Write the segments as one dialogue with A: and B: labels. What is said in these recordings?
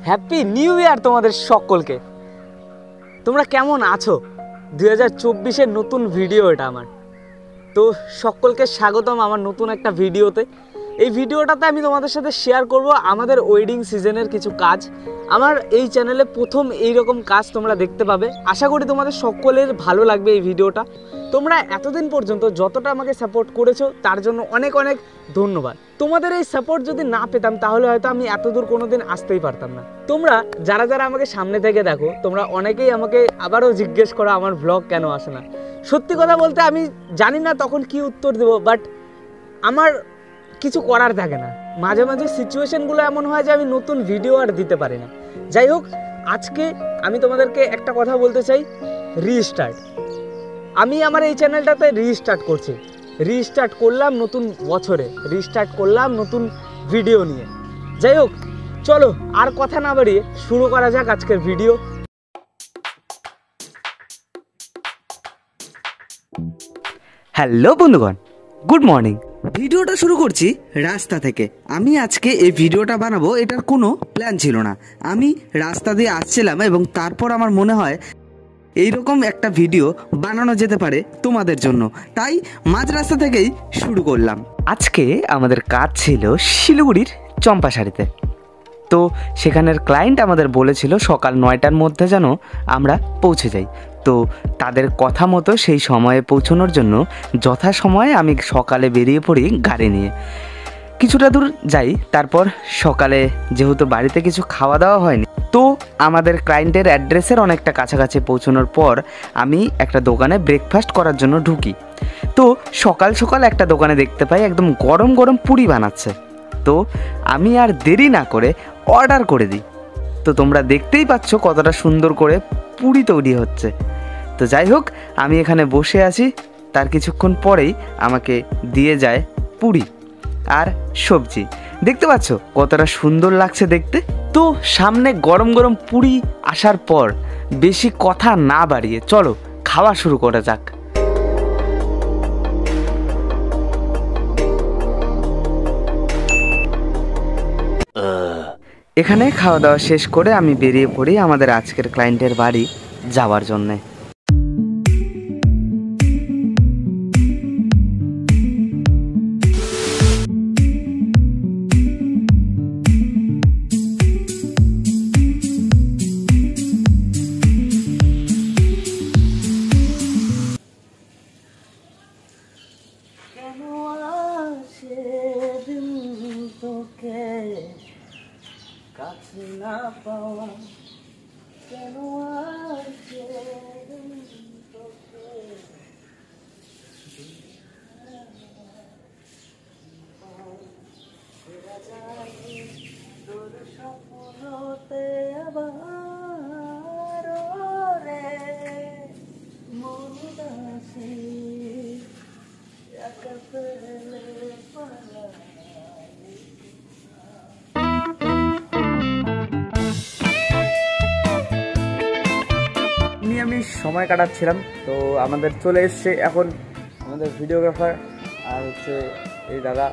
A: Happy new year তোমাদের সকলকে। তোমরা কেমন আছো? 2024-এর নতুন ভিডিও এটা আমার। তো সকলকে স্বাগতম আমার নতুন একটা ভিডিওতে। এই ভিডিওটাতে আমি তোমাদের সাথে শেয়ার করব আমাদের ওয়েডিং সিজনের কিছু কাজ। আমার এই চ্যানেলে প্রথম এইরকম কাজ তোমরা দেখতে পাবে। আশা করি তোমাদের সকলের ভালো লাগবে এই ভিডিওটা। তোমরা এতদিন পর্যন্ত যতটা আমাকে সাপোর্ট করেছো তার জন্য অনেক অনেক ধন্যবাদ। তোমাদের এই সাপোর্ট যদি না পেতাম তাহলে হয়তো আমি এতদূর কোনোদিন আসতেই পারতাম না। তোমরা যারা যারা আমাকে সামনে থেকে দেখো, তোমরা অনেকেই আমাকে আবারও জিজ্ঞেস করো আমার ব্লগ কেন আসে না। সত্যি কথা বলতে আমি জানি না তখন কি উত্তর দেবো, বাট আমার কিছু করার থাকে না। মাঝে মাঝে সিচুয়েশনগুলো এমন হয় যে আমি নতুন ভিডিও আর দিতে পারি না। যাই হোক, আজকে আমি তোমাদেরকে একটা কথা বলতে চাই, রিস্টার্ট। আমি আমার এই চ্যানেলটাতে রিস্টার্ট করছি। রিস্টার্ট করলাম নতুন বছরে, রিস্টার্ট করলাম নতুন ভিডিও নিয়ে। যাই হোক, চলো আর কথা না বাড়িয়ে শুরু করা যাক আজকের ভিডিও।
B: হ্যালো বন্ধুগণ, গুড মর্নিং। ভিডিওটা শুরু করছি রাস্তা থেকে। আমি আজকে এই ভিডিওটা বানাবো, এটার কোনো প্ল্যান ছিল না। আমি রাস্তা দিয়ে আসছিলাম এবং তারপর আমার মনে হয় এইরকম একটা ভিডিও বানানো যেতে পারে তোমাদের জন্য, তাই মাঝ রাস্তা থেকেই শুরু করলাম। আজকে আমাদের কাজ ছিল শিলিগুড়ির চম্পাশাড়িতে। তো সেখানের ক্লায়েন্ট আমাদের বলেছিল সকাল 9টার মধ্যে যেন আমরা পৌঁছে যাই। তো তাদের কথা মতো সেই সময়ে পৌঁছানোর জন্য যথাসময়ে আমি সকালে বেরিয়ে পড়ি গাড়ি নিয়ে। কিছুটা দূর যাই, তারপর সকালে যেহেতু বাড়িতে কিছু খাওয়া দাওয়া হয়নি, তো আমাদের ক্লায়েন্টের অ্যাড্রেসের অনেকটা কাছাকাছি পৌঁছানোর পর আমি একটা দোকানে ব্রেকফাস্ট করার জন্য ঢুকি। তো সকাল সকাল একটা দোকানে দেখতে পাই একদম গরম গরম পুরি বানাচ্ছে। তো আমি আর দেরি না করে অর্ডার করে দিই। তো তোমরা দেখতেই পাচ্ছ কতটা সুন্দর করে পুরি তৈরি হচ্ছে। তো যাই হোক, আমি এখানে বসে আছি, তার কিছুক্ষণ পরেই আমাকে দিয়ে যায় পুরি আর সবজি। দেখতে পাচ্ছ কতটা সুন্দর লাগছে দেখতে। তো সামনে গরম গরম পুরি আসার পর বেশি কথা না বাড়িয়ে চলো খাওয়া শুরু করা যাক। এখানে খাওয়া দাওয়া শেষ করে আমি বেরিয়ে পড়ি আমাদের আজকের ক্লায়েন্টের বাড়ি যাওয়ার জন্যে। কাছে না পাওয়া কেন আসে তোকে, তোর স্বপ্নতে আবার রে মন দাসী একা পেলে পালা। আমি সময় কাটাচ্ছিলাম, তো আমাদের চলে এসছে এখন আমাদের ভিডিওগ্রাফার আর হচ্ছে এই দাদা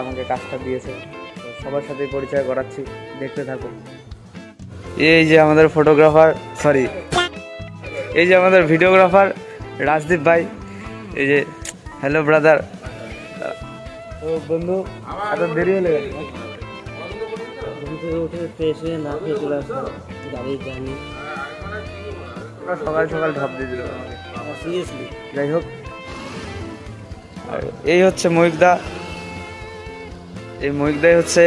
B: আমাকে কাজটা দিয়েছে। তো সবার সাথে পরিচয় করাচ্ছি, দেখতে থাকো। এই যে আমাদের ফটোগ্রাফার, সরি এই যে আমাদের ভিডিওগ্রাফার রাজদীপ ভাই। এই যে হ্যালো ব্রাদার। তো বন্ধু এত দেরি হলে উঠে ফ্রেশ হয়ে না খেয়ে চলে আসলাম গাড়ির জার্নি। সকাল সকাল ঢপ দিয়ে দিল আমাকে, সিরিয়াসলি। যাই হোক, আর এই হচ্ছে মহিকদা। এই মহিকদাই হচ্ছে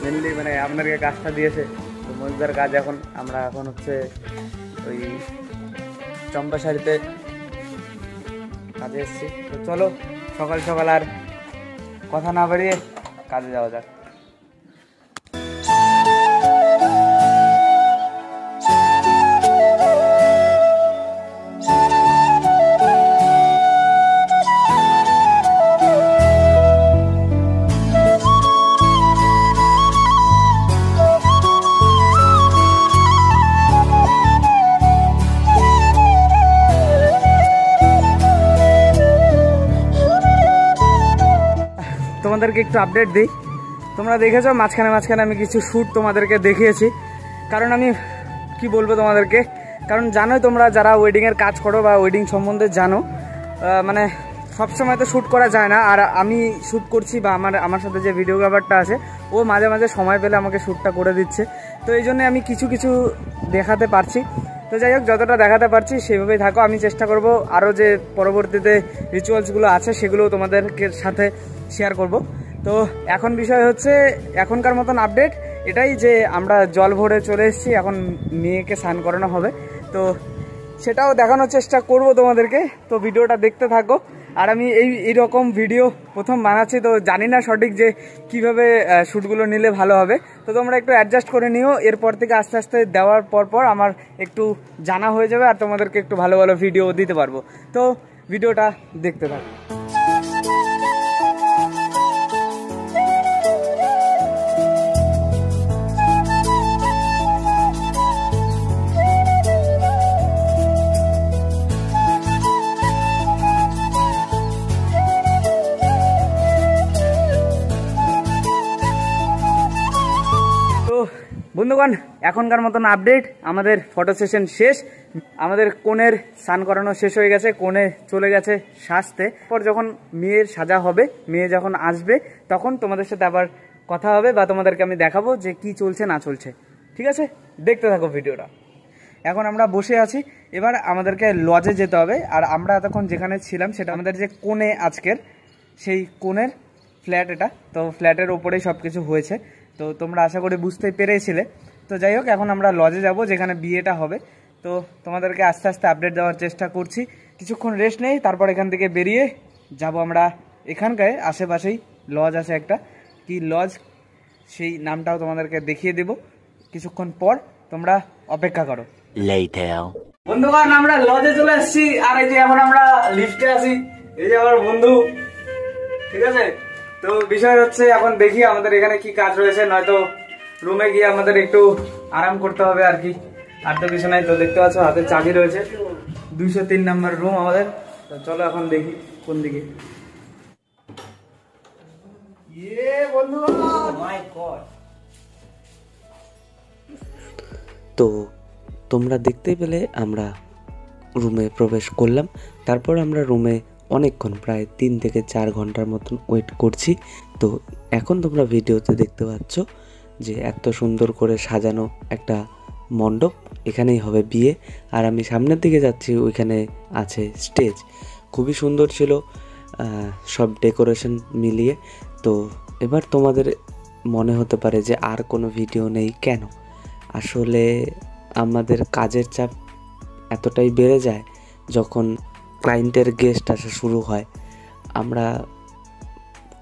B: মেনলি মানে আপনাদেরকে কাজটা দিয়েছে। তো মহিকদার কাজ আমরা এখন হচ্ছে ওই চম্পাশাড়িতে কাজে এসেছি। তো চলো সকাল সকাল আর কথা না বাড়িয়ে কাজে যাওয়া যাক। তোমাদেরকে একটু আপডেট দিই।
A: তোমরা দেখেছো মাঝখানে মাঝখানে আমি কিছু শ্যুট তোমাদেরকে দেখিয়েছি, কারণ আমি কি বলবো তোমাদেরকে, কারণ জানোই তোমরা যারা ওয়েডিংয়ের কাজ করো বা ওয়েডিং সম্বন্ধে জানো, মানে সবসময় তো শ্যুট করা যায় না। আর আমি শ্যুট করছি বা আমার সাথে যে ভিডিওগ্রাফারটা আছে ও মাঝে মাঝে সময় পেলে আমাকে শ্যুটটা করে দিচ্ছে, তো এই জন্যে আমি কিছু কিছু দেখাতে পারছি। তো যাই হোক, যতটা দেখাতে পারছি সেভাবেই থাকো। আমি চেষ্টা করব আরও যে পরবর্তীতে রিচুয়ালসগুলো আছে সেগুলো তোমাদেরকে সাথে শেয়ার করব। তো এখন বিষয় হচ্ছে এখনকার মতন আপডেট এটাই যে আমরা জল ভরে চলে এসেছি, এখন মেয়েকে স্নান করানো হবে, তো সেটাও দেখানোর চেষ্টা করব তোমাদেরকে। তো ভিডিওটা দেখতে থাকো। আর আমি এইরকম ভিডিও প্রথম বানাচ্ছি, তো জানি না সঠিক যে কিভাবে শ্যুটগুলো নিলে ভালো হবে, তো তোমরা একটু অ্যাডজাস্ট করে নিও। এরপর থেকে আস্তে আস্তে দেওয়ার পর আমার একটু জানা হয়ে যাবে আর তোমাদেরকে একটু ভালো ভালো ভিডিও দিতে পারবো। তো ভিডিওটা দেখতে থাকো। বন্ধুগণ, এখনকার মতন আপডেট, আমাদের ফটো সেশন শেষ, আমাদের কনের স্নান করানো শেষ হয়ে গেছে, কনে চলে গেছে সাজতে। পর যখন মেয়ের সাজা হবে, মেয়ে যখন আসবে তখন তোমাদের সাথে আবার কথা হবে বা তোমাদেরকে আমি দেখাবো যে কি চলছে না চলছে। ঠিক আছে, দেখতে থাকো ভিডিওটা। এখন আমরা বসে আছি, এবার আমাদেরকে লজে যেতে হবে। আর আমরা এতক্ষণ যেখানে ছিলাম সেটা আমাদের যে কোণে আজকের, সেই কোণের ফ্ল্যাট এটা, তো ফ্ল্যাটের ওপরেই সব কিছু হয়েছে, তো তোমরা আশা করি বুঝতে পেরেছিলে। তো যাই হোক, এখন আমরা লজে যাব যেখানে বিয়েটা হবে, তো তোমাদেরকে আস্তে আস্তে আপডেট দেওয়ার চেষ্টা করছি। কিছুক্ষণ রেস্ট নেই, তারপর এখান থেকে বেরিয়ে যাব আমরা এখানকার আশেপাশেই লজ আছে একটা, কি লজ সেই নামটাও তোমাদেরকে দেখিয়ে দেব কিছুক্ষণ পর, তোমরা অপেক্ষা করো। বন্ধুগণ, আমরা লজে চলে এসেছি, আর এই যে এখন আমরা লিফটে আছি, এই যে আমার বন্ধু। ঠিক আছে, তো বিষয় হচ্ছে এখন দেখি আমাদের এখানে কি কাজ রয়েছে, নয়তো রুমে গিয়ে আমাদের একটু আরাম করতে হবে আর কি, আর তো কিছু নাই। তো দেখতে পাচ্ছ হাতে চাবি রয়েছে, 203 নম্বর রুম আমাদের। তো চলো এখন দেখি কোন দিকে।
B: তো তোমরা দেখতেই পেলে আমরা রুমে প্রবেশ করলাম। তারপর আমরা রুমে অনেকক্ষণ, প্রায় 3 থেকে 4 ঘন্টার মতন ওয়েট করছি। তো এখন তোমরা ভিডিওতে দেখতে পাচ্ছ যে এত সুন্দর করে সাজানো একটা মণ্ডপ, এখানেই হবে বিয়ে। আর আমি সামনের দিকে যাচ্ছি, ওইখানে আছে স্টেজ, খুবই সুন্দর ছিল সব ডেকোরেশন মিলিয়ে। তো এবার তোমাদের মনে হতে পারে যে আর কোনো ভিডিও নেই কেন, আসলে আমাদের কাজের চাপ এতটাই বেড়ে যায় যখন ক্লায়েন্টের গেস্ট আসা শুরু হয়, আমরা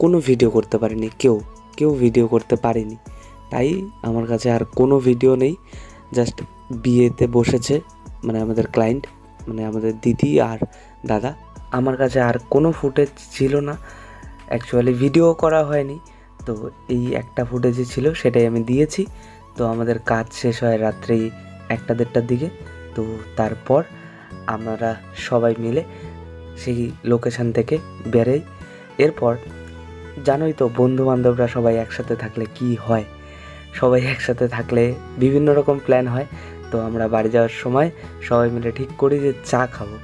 B: কোনো ভিডিও করতে পারিনি, কেউ ভিডিও করতে পারিনি। তাই আমার কাছে আর কোনো ভিডিও নেই, জাস্ট বিয়েতে বসেছে মানে আমাদের ক্লায়েন্ট, মানে আমাদের দিদি আর দাদা। আমার কাছে আর কোনো ফুটেজ ছিল না, অ্যাকচুয়ালি ভিডিও করা হয়নি। তো এই একটা ফুটেজই ছিল, সেটাই আমি দিয়েছি। তো আমাদের কাজ শেষ হয় রাত্রি 1টা-1:30টার দিকে। তো তারপর আমরা সবাই মিলে সেই লোকেশান থেকে বেরোই। এরপর জানোই তো, বন্ধু বান্ধবরা সবাই একসাথে থাকলে কি হয়, সবাই একসাথে থাকলে বিভিন্ন রকম প্ল্যান হয়। তো আমরা বাড়ি যাওয়ার সময় সবাই মিলে ঠিক করি যে চা খাবো।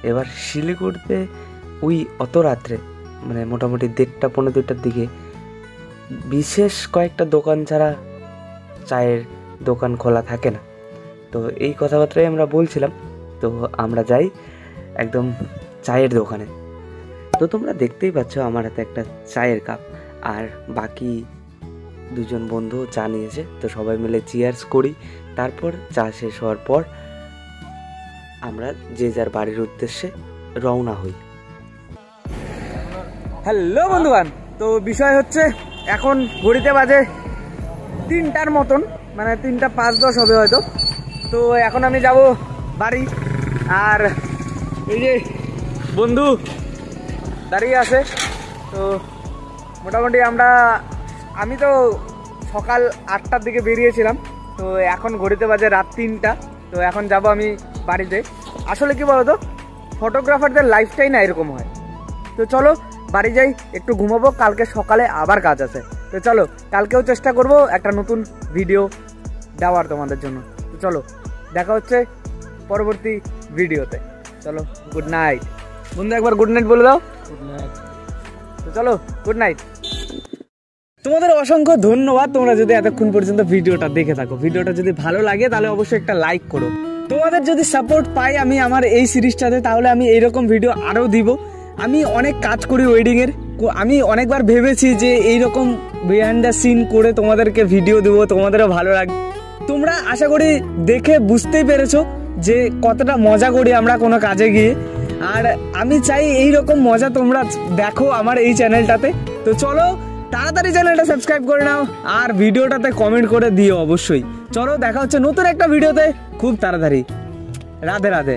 B: এবার শিলিগুড়িতে অত রাত্রে, মানে মোটামুটি 1:30-1:45টার দিকে বিশেষ কয়েকটা দোকান ছাড়া চায়ের দোকান খোলা থাকে না। তো এই কথাবার্তাই আমরা বলছিলাম। তো আমরা যাই একদম চায়ের দোকানে। তো তোমরা দেখতেই পাচ্ছ আমার হাতে একটা চায়ের কাপ, আর বাকি 2জন বন্ধু চা নিয়েছে। তো সবাই মিলে চিয়ার্স করি। তারপর চা শেষ হওয়ার পর আমরা যে যার বাড়ির উদ্দেশ্যে রওনা হই।
A: হ্যালো বন্ধুগণ, তো বিষয় হচ্ছে এখন ঘড়িতে বাজে 3টার মতন, মানে 3:05-10 হবে হয়তো। তো এখন আমি যাব বাড়ি, আর এই যে বন্ধু দাঁড়িয়ে আছে। তো মোটামুটি আমি তো সকাল 8টার দিকে বেরিয়েছিলাম, তো এখন ঘড়িতে বাজে রাত 3টা। তো এখন যাব আমি বাড়িতে। আসলে কি বলতো, ফটোগ্রাফারদের লাইফটাই না এরকম হয়। তো চলো বাড়ি যাই, একটু ঘুমাবো, কালকে সকালে আবার কাজ আছে। তো চলো কালকেও চেষ্টা করব একটা নতুন ভিডিও দেওয়ার তোমাদের জন্য। তো চলো দেখা হচ্ছে পরবর্তী ভিডিওতে। চলো গুড নাইট বন্ধু, একবার গুড নাইট বলে দাও। Good night. তো চলো গুড নাইট। তোমাদের অসংখ্য ধন্যবাদ, তোমরা যদি এতক্ষণ পর্যন্ত ভিডিওটা দেখে থাকো। ভিডিওটা যদি ভালো লাগে তাহলে অবশ্যই একটা লাইক করো। তোমাদের যদি সাপোর্ট পাই আমি আমার এই সিরিজটাতে, তাহলে আমি এইরকম ভিডিও আরও দিব। আমি অনেক কাজ করি ওয়েডিংয়ের, আমি অনেকবার ভেবেছি যে এইরকম বিহাইন্ড দ্য সিন করে তোমাদেরকে ভিডিও দেবো, তোমাদেরও ভালো লাগবে। তোমরা আশা করি দেখে বুঝতেই পেরেছো যে কতটা মজা করি আমরা কোনো কাজে গিয়ে, আর আমি চাই এইরকম মজা তোমরা দেখো আমার এই চ্যানেলটাতে। তো চলো তাড়াতাড়ি চ্যানেলটা সাবস্ক্রাইব করে নাও আর ভিডিওটাতে কমেন্ট করে দিও অবশ্যই। চলো দেখা হচ্ছে নতুন একটা ভিডিওতে খুব তাড়াতাড়ি। রাধে রাধে।